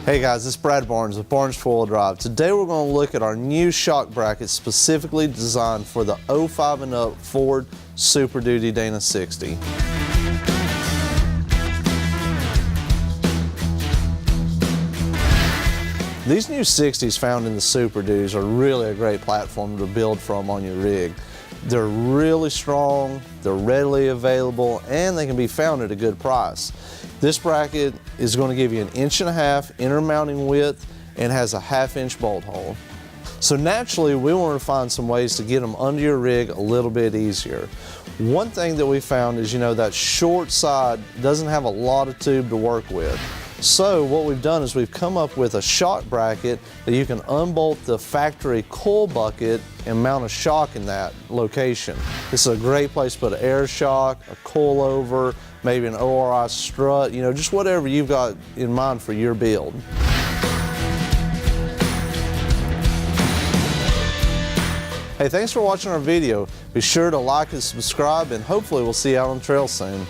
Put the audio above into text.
Hey guys, it's Brad Barnes with Barnes 4-Wheel Drive. Today we're going to look at our new shock bracket specifically designed for the 05 and up Ford Superduty Dana 60. These new 60s found in the Super Duties are really a great platform to build from on your rig. They're really strong, they're readily available, and they can be found at a good price. This bracket is going to give you an 1.5 inch inner mounting width and has a 1/2 inch bolt hole. So naturally, we want to find some ways to get them under your rig a little bit easier. One thing that we found is, that short side doesn't have a lot of tube to work with. So what we've done is we've come up with a shock bracket that you can unbolt the factory coil bucket and mount a shock in that location. This is a great place to put an air shock, a coilover, maybe an ORI strut, just whatever you've got in mind for your build. Hey, thanks for watching our video. Be sure to like and subscribe, and hopefully we'll see you out on the trail soon.